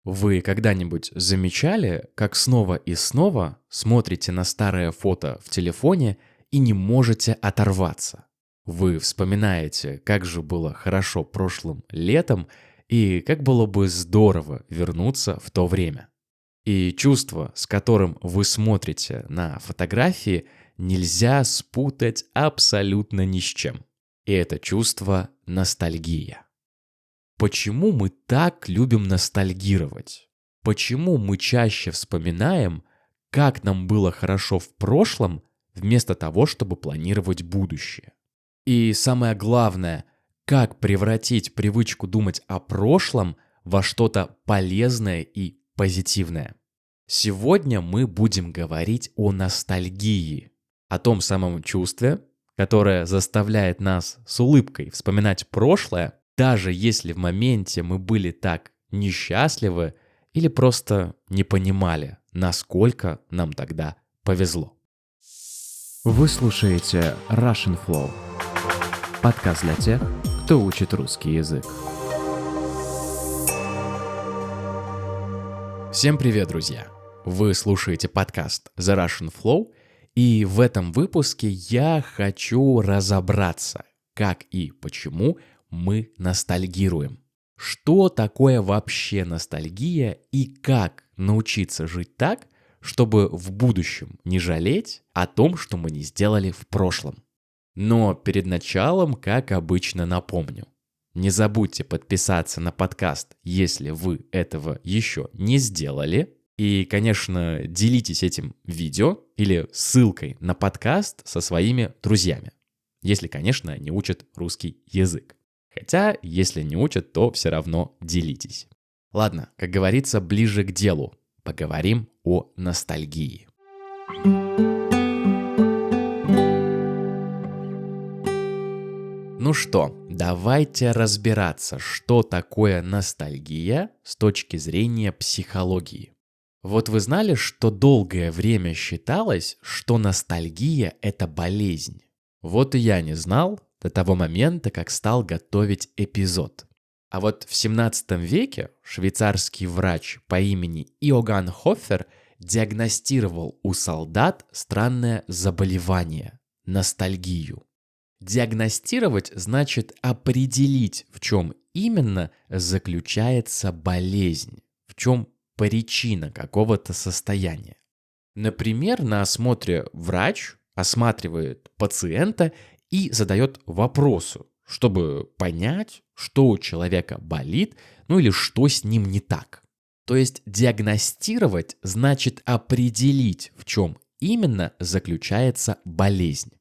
Вы когда-нибудь замечали, как снова и снова смотрите на старое фото в телефоне и не можете оторваться? Вы вспоминаете, как же было хорошо прошлым летом и как было бы здорово вернуться в то время. И чувство, с которым вы смотрите на фотографии, нельзя спутать абсолютно ни с чем. И это чувство ностальгия. Почему мы так любим ностальгировать? Почему мы чаще вспоминаем, как нам было хорошо в прошлом, вместо того, чтобы планировать будущее? И самое главное, как превратить привычку думать о прошлом во что-то полезное и позитивное? Сегодня мы будем говорить о ностальгии, о том самом чувстве, которое заставляет нас с улыбкой вспоминать прошлое, даже если в моменте мы были так несчастливы или просто не понимали, насколько нам тогда повезло. Вы слушаете Russian Flow, подкаст для тех, кто учит русский язык. Всем привет, друзья! Вы слушаете подкаст The Russian Flow, и в этом выпуске я хочу разобраться, как и почему мы ностальгируем. Что такое вообще ностальгия и как научиться жить так, чтобы в будущем не жалеть о том, что мы не сделали в прошлом. Но перед началом, как обычно, напомню. Не забудьте подписаться на подкаст, если вы этого еще не сделали. И, конечно, делитесь этим видео или ссылкой на подкаст со своими друзьями. Если, конечно, не учат русский язык. Хотя, если не учат, то все равно делитесь. Ладно, как говорится, ближе к делу. Поговорим о ностальгии. Ну что, давайте разбираться, что такое ностальгия с точки зрения психологии. Вот вы знали, что долгое время считалось, что ностальгия – это болезнь? Вот и я не знал до того момента, как стал готовить эпизод. А вот в 17 веке швейцарский врач по имени Иоганн Хофер диагностировал у солдат странное заболевание – ностальгию. Диагностировать значит определить, в чем именно заключается болезнь, в чем причина какого-то состояния. Например, на осмотре врач осматривает пациента и задает вопросы, чтобы понять, что у человека болит, ну или что с ним не так. То есть диагностировать значит определить, в чем именно заключается болезнь.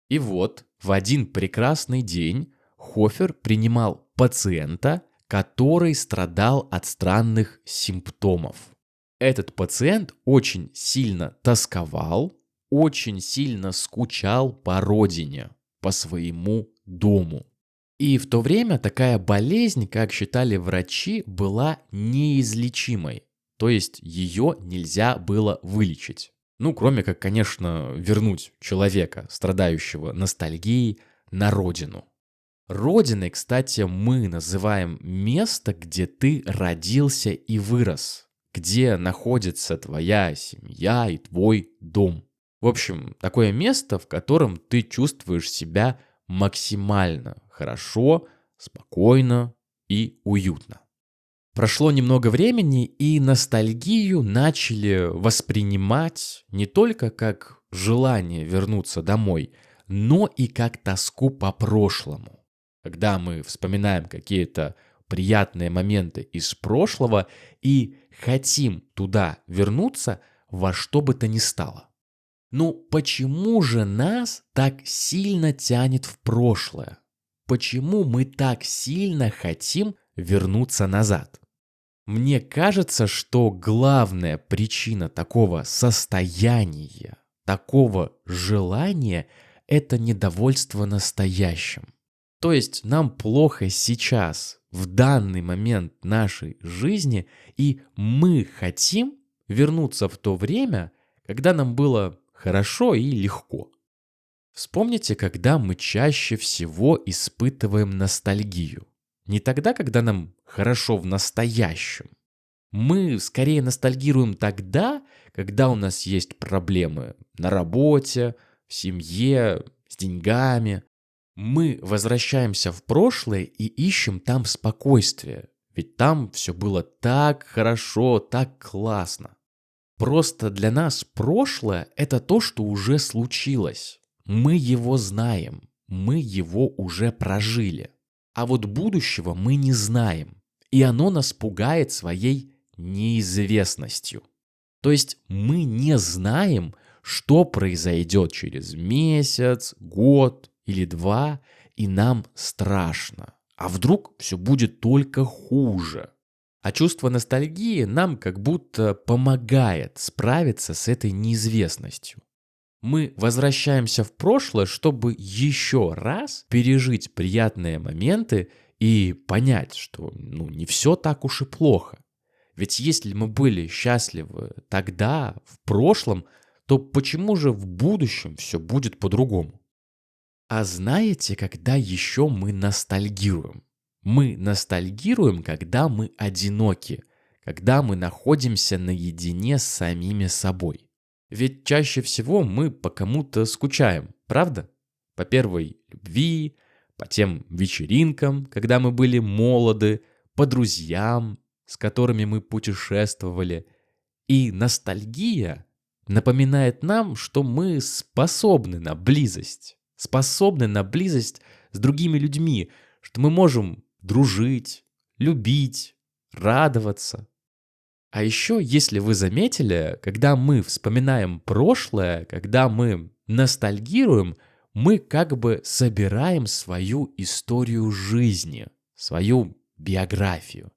И вот в один прекрасный день Хофер принимал пациента, который страдал от странных симптомов. Этот пациент очень сильно тосковал, очень сильно скучал по родине, по своему дому. И в то время такая болезнь, как считали врачи, была неизлечимой, то есть ее нельзя было вылечить. Ну, кроме как, конечно, вернуть человека, страдающего ностальгией, на родину. Родиной, кстати, мы называем место, где ты родился и вырос, где находится твоя семья и твой дом. В общем, такое место, в котором ты чувствуешь себя максимально хорошо, спокойно и уютно. Прошло немного времени, и ностальгию начали воспринимать не только как желание вернуться домой, но и как тоску по прошлому. Когда мы вспоминаем какие-то приятные моменты из прошлого и хотим туда вернуться во что бы то ни стало. Ну почему же нас так сильно тянет в прошлое? Почему мы так сильно хотим вернуться назад? Мне кажется, что главная причина такого состояния, такого желания – это недовольство настоящим. То есть нам плохо сейчас, в данный момент нашей жизни, и мы хотим вернуться в то время, когда нам было хорошо и легко. Вспомните, когда мы чаще всего испытываем ностальгию. Не тогда, когда нам хорошо в настоящем, Мы скорее ностальгируем тогда, когда у нас есть проблемы на работе, в семье, с деньгами. Мы возвращаемся в прошлое и ищем там спокойствие, ведь там все было так хорошо, так классно. Просто для нас прошлое — это то, что уже случилось. Мы его знаем, мы его уже прожили. А вот будущего мы не знаем, и оно нас пугает своей неизвестностью. То есть мы не знаем, что произойдет через месяц, год или два, и нам страшно. А вдруг все будет только хуже? А чувство ностальгии нам как будто помогает справиться с этой неизвестностью. Мы возвращаемся в прошлое, чтобы еще раз пережить приятные моменты и понять, что не все так уж и плохо. Ведь если мы были счастливы тогда, в прошлом, то почему же в будущем все будет по-другому? А знаете, когда еще мы ностальгируем? Мы ностальгируем, когда мы одиноки, когда мы находимся наедине с самими собой. Ведь чаще всего мы по кому-то скучаем, правда? По первой любви, по тем вечеринкам, когда мы были молоды, по друзьям, с которыми мы путешествовали. И ностальгия напоминает нам, что мы способны на близость с другими людьми, что мы можем дружить, любить, радоваться. А еще, если вы заметили, когда мы вспоминаем прошлое, когда мы ностальгируем, мы как бы собираем свою историю жизни, свою биографию.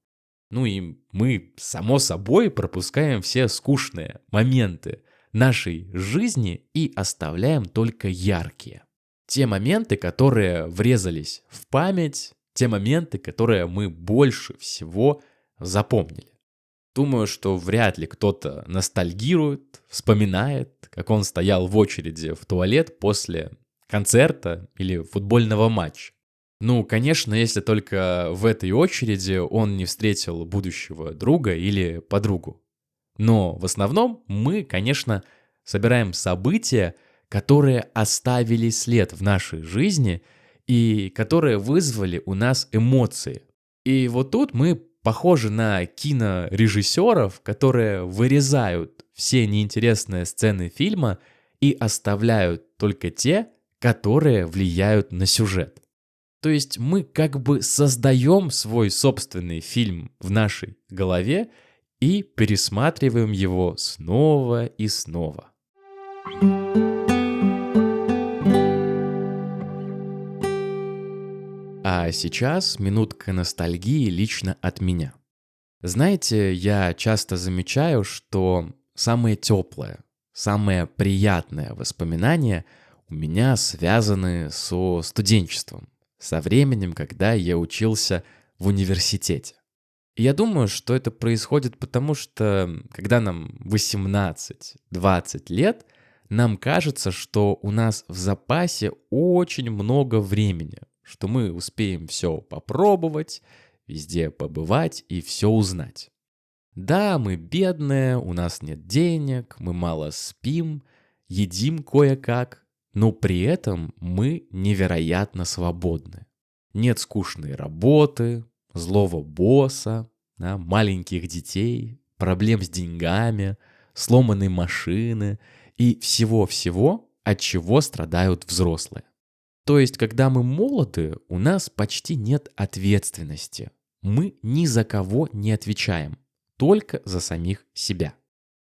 И мы, само собой, пропускаем все скучные моменты нашей жизни и оставляем только яркие. Те моменты, которые врезались в память, те моменты, которые мы больше всего запомнили. Думаю, что вряд ли кто-то ностальгирует, вспоминает, как он стоял в очереди в туалет после концерта или футбольного матча. Конечно, если только в этой очереди он не встретил будущего друга или подругу. Но в основном мы, конечно, собираем события, которые оставили след в нашей жизни и которые вызвали у нас эмоции. И вот тут мы похожи на кинорежиссеров, которые вырезают все неинтересные сцены фильма и оставляют только те, которые влияют на сюжет. То есть мы как бы создаем свой собственный фильм в нашей голове и пересматриваем его снова и снова. А сейчас минутка ностальгии лично от меня. Знаете, я часто замечаю, что самое теплое, самое приятное воспоминания у меня связаны со студенчеством, со временем, когда я учился в университете. И я думаю, что это происходит потому, что когда нам 18-20 лет, нам кажется, что у нас в запасе очень много времени, что мы успеем все попробовать, везде побывать и все узнать. Да, мы бедные, у нас нет денег, мы мало спим, едим кое-как, но при этом мы невероятно свободны. Нет скучной работы, злого босса, маленьких детей, проблем с деньгами, сломанной машины и всего-всего, от чего страдают взрослые. То есть, когда мы молоды, у нас почти нет ответственности. Мы ни за кого не отвечаем, только за самих себя.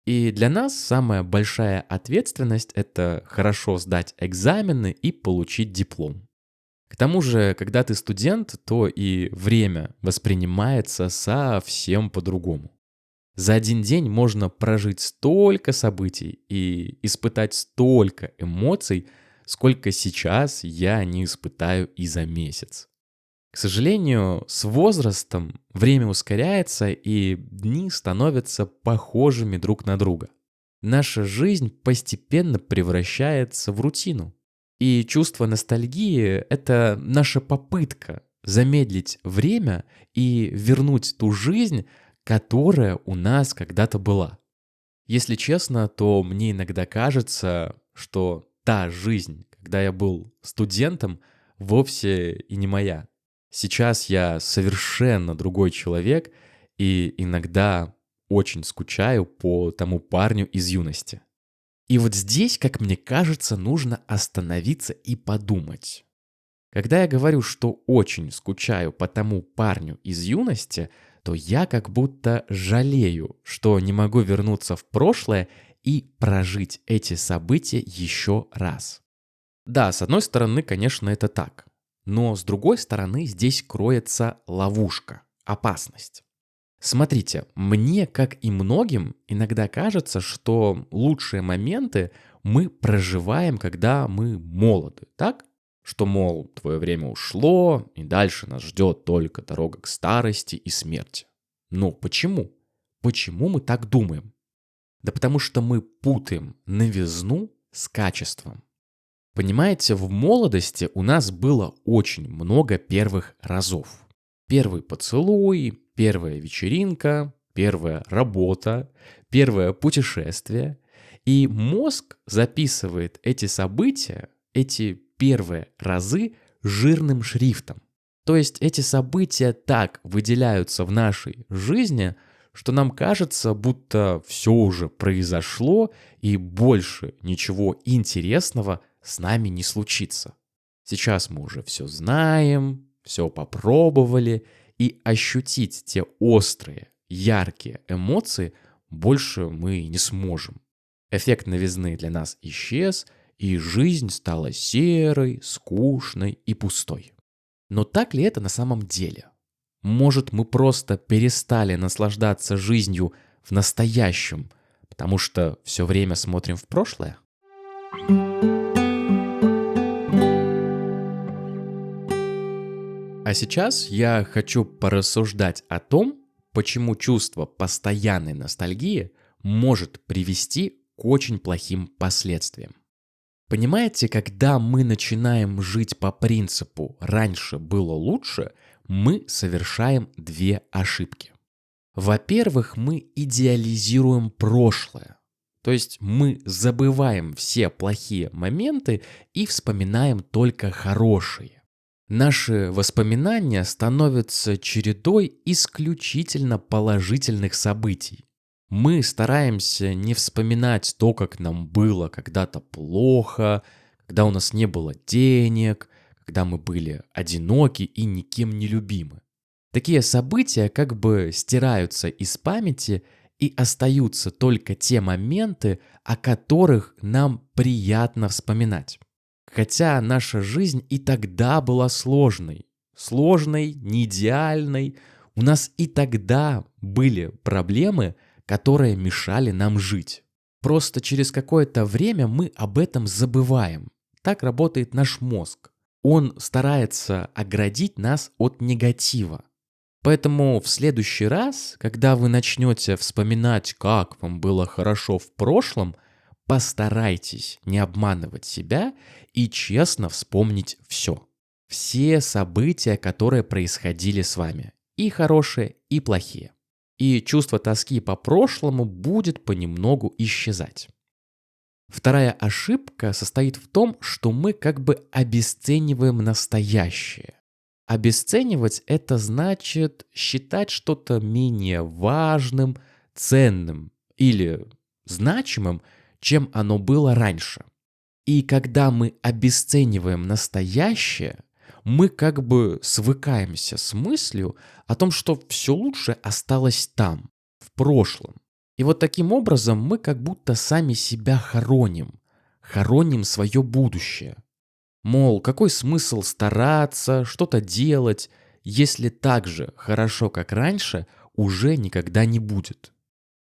И для нас самая большая ответственность — это хорошо сдать экзамены и получить диплом. К тому же, когда ты студент, то и время воспринимается совсем по-другому. За один день можно прожить столько событий и испытать столько эмоций, сколько сейчас я не испытаю и за месяц. К сожалению, с возрастом время ускоряется, и дни становятся похожими друг на друга. Наша жизнь постепенно превращается в рутину. И чувство ностальгии — это наша попытка замедлить время и вернуть ту жизнь, которая у нас когда-то была. Если честно, то мне иногда кажется, что та жизнь, когда я был студентом, вовсе и не моя. Сейчас я совершенно другой человек и иногда очень скучаю по тому парню из юности. И вот здесь, как мне кажется, нужно остановиться и подумать. Когда я говорю, что очень скучаю по тому парню из юности, то я как будто жалею, что не могу вернуться в прошлое и прожить эти события еще раз. Да, с одной стороны, конечно, это так. Но с другой стороны, здесь кроется ловушка, опасность. Смотрите, мне, как и многим, иногда кажется, что лучшие моменты мы проживаем, когда мы молоды, так? Что, мол, твое время ушло, и дальше нас ждет только дорога к старости и смерти. Но почему? Почему мы так думаем? Да потому что мы путаем новизну с качеством. Понимаете, в молодости у нас было очень много первых разов. Первый поцелуй, первая вечеринка, первая работа, первое путешествие. И мозг записывает эти события, эти первые разы жирным шрифтом. То есть эти события так выделяются в нашей жизни, что нам кажется, будто все уже произошло и больше ничего интересного с нами не случится. Сейчас мы уже все знаем, все попробовали, и ощутить те острые, яркие эмоции больше мы не сможем. Эффект новизны для нас исчез, и жизнь стала серой, скучной и пустой. Но так ли это на самом деле? Может, мы просто перестали наслаждаться жизнью в настоящем, потому что все время смотрим в прошлое? А сейчас я хочу порассуждать о том, почему чувство постоянной ностальгии может привести к очень плохим последствиям. Понимаете, когда мы начинаем жить по принципу «раньше было лучше», мы совершаем две ошибки. Во-первых, мы идеализируем прошлое. То есть мы забываем все плохие моменты и вспоминаем только хорошие. Наши воспоминания становятся чередой исключительно положительных событий. Мы стараемся не вспоминать то, как нам было когда-то плохо, когда у нас не было денег, когда мы были одиноки и никем не любимы. Такие события как бы стираются из памяти, и остаются только те моменты, о которых нам приятно вспоминать. Хотя наша жизнь и тогда была сложной, не идеальной, у нас и тогда были проблемы, которые мешали нам жить. Просто через какое-то время мы об этом забываем. Так работает наш мозг. Он старается оградить нас от негатива. Поэтому в следующий раз, когда вы начнете вспоминать, как вам было хорошо в прошлом, постарайтесь не обманывать себя и честно вспомнить все. Все события, которые происходили с вами. И хорошие, и плохие. И чувство тоски по прошлому будет понемногу исчезать. Вторая ошибка состоит в том, что мы как бы обесцениваем настоящее. Обесценивать – это значит считать что-то менее важным, ценным или значимым, чем оно было раньше. И когда мы обесцениваем настоящее, мы как бы свыкаемся с мыслью о том, что все лучше осталось там, в прошлом. И вот таким образом мы как будто сами себя хороним свое будущее. Мол, какой смысл стараться, что-то делать, если так же хорошо, как раньше, уже никогда не будет.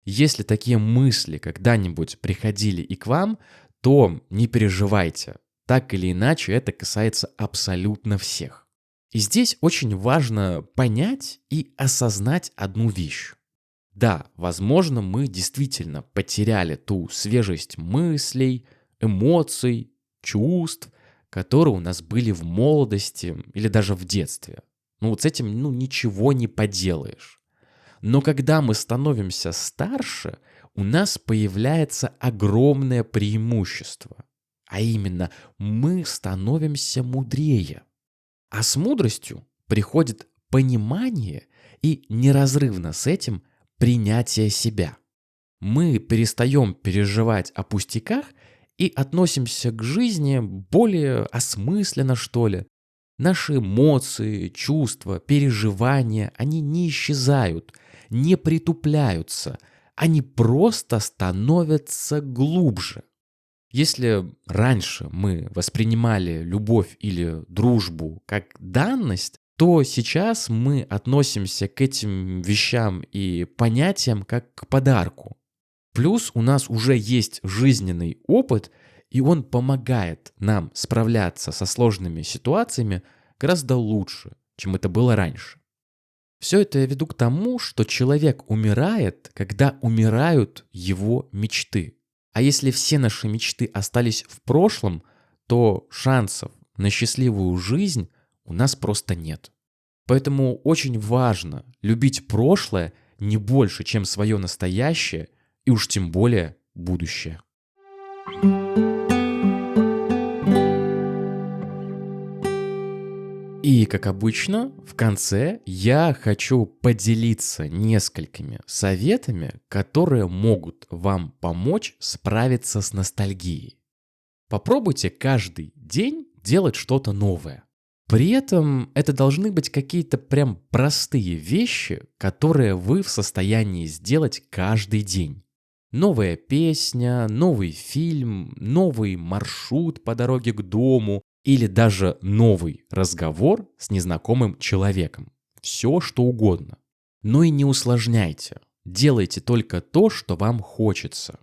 Если такие мысли когда-нибудь приходили и к вам, то не переживайте. Так или иначе, это касается абсолютно всех. И здесь очень важно понять и осознать одну вещь. Да, возможно, мы действительно потеряли ту свежесть мыслей, эмоций, чувств, которые у нас были в молодости или даже в детстве. Вот с этим ничего не поделаешь. Но когда мы становимся старше, у нас появляется огромное преимущество. А именно, мы становимся мудрее. А с мудростью приходит понимание и неразрывно с этим принятие себя. Мы перестаем переживать о пустяках и относимся к жизни более осмысленно, что ли. Наши эмоции, чувства, переживания, они не исчезают, не притупляются, они просто становятся глубже. Если раньше мы воспринимали любовь или дружбу как данность, то сейчас мы относимся к этим вещам и понятиям как к подарку. Плюс у нас уже есть жизненный опыт, и он помогает нам справляться со сложными ситуациями гораздо лучше, чем это было раньше. Все это я веду к тому, что человек умирает, когда умирают его мечты. А если все наши мечты остались в прошлом, то шансов на счастливую жизнь у нас просто нет. Поэтому очень важно любить прошлое не больше, чем свое настоящее, и уж тем более будущее. И, как обычно, в конце я хочу поделиться несколькими советами, которые могут вам помочь справиться с ностальгией. Попробуйте каждый день делать что-то новое. При этом это должны быть какие-то прям простые вещи, которые вы в состоянии сделать каждый день. Новая песня, новый фильм, новый маршрут по дороге к дому или даже новый разговор с незнакомым человеком. Все, что угодно. Но и не усложняйте. Делайте только то, что вам хочется.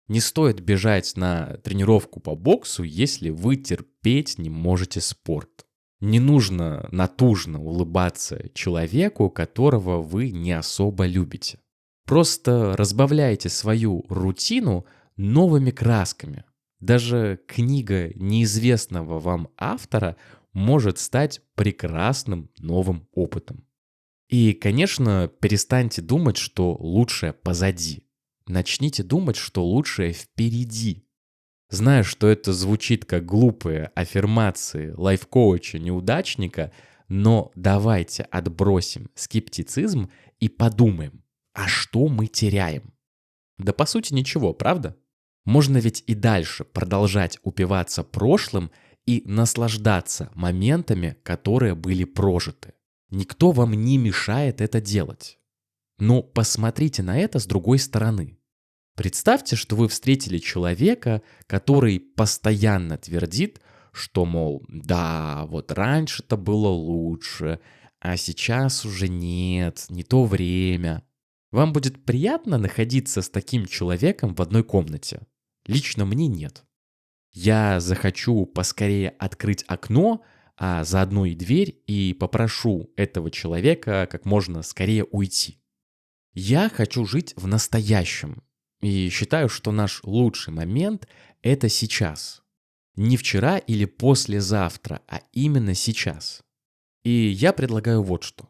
Не стоит бежать на тренировку по боксу, если вы терпеть не можете спорт. Не нужно натужно улыбаться человеку, которого вы не особо любите. Просто разбавляйте свою рутину новыми красками. Даже книга неизвестного вам автора может стать прекрасным новым опытом. И, конечно, перестаньте думать, что лучшее позади. Начните думать, что лучшее впереди. Знаю, что это звучит как глупые аффирмации лайф-коуча-неудачника, но давайте отбросим скептицизм и подумаем, а что мы теряем? Да по сути ничего, правда? Можно ведь и дальше продолжать упиваться прошлым и наслаждаться моментами, которые были прожиты. Никто вам не мешает это делать. Но посмотрите на это с другой стороны. Представьте, что вы встретили человека, который постоянно твердит, что, мол, да, вот раньше-то было лучше, а сейчас уже нет, не то время. Вам будет приятно находиться с таким человеком в одной комнате? Лично мне нет. Я захочу поскорее открыть окно, а заодно и дверь, и попрошу этого человека как можно скорее уйти. Я хочу жить в настоящем. И считаю, что наш лучший момент – это сейчас. Не вчера или послезавтра, а именно сейчас. И я предлагаю вот что.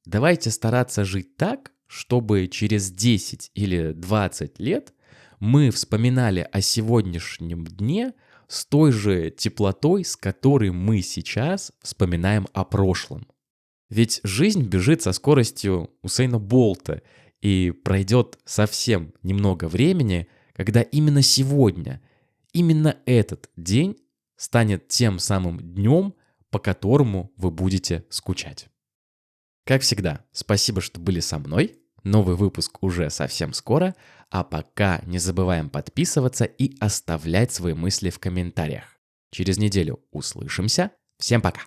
Давайте стараться жить так, чтобы через 10 или 20 лет мы вспоминали о сегодняшнем дне с той же теплотой, с которой мы сейчас вспоминаем о прошлом. Ведь жизнь бежит со скоростью Усейна Болта, и пройдет совсем немного времени, когда именно сегодня, именно этот день станет тем самым днем, по которому вы будете скучать. Как всегда, спасибо, что были со мной. Новый выпуск уже совсем скоро, а пока не забываем подписываться и оставлять свои мысли в комментариях. Через неделю услышимся. Всем пока!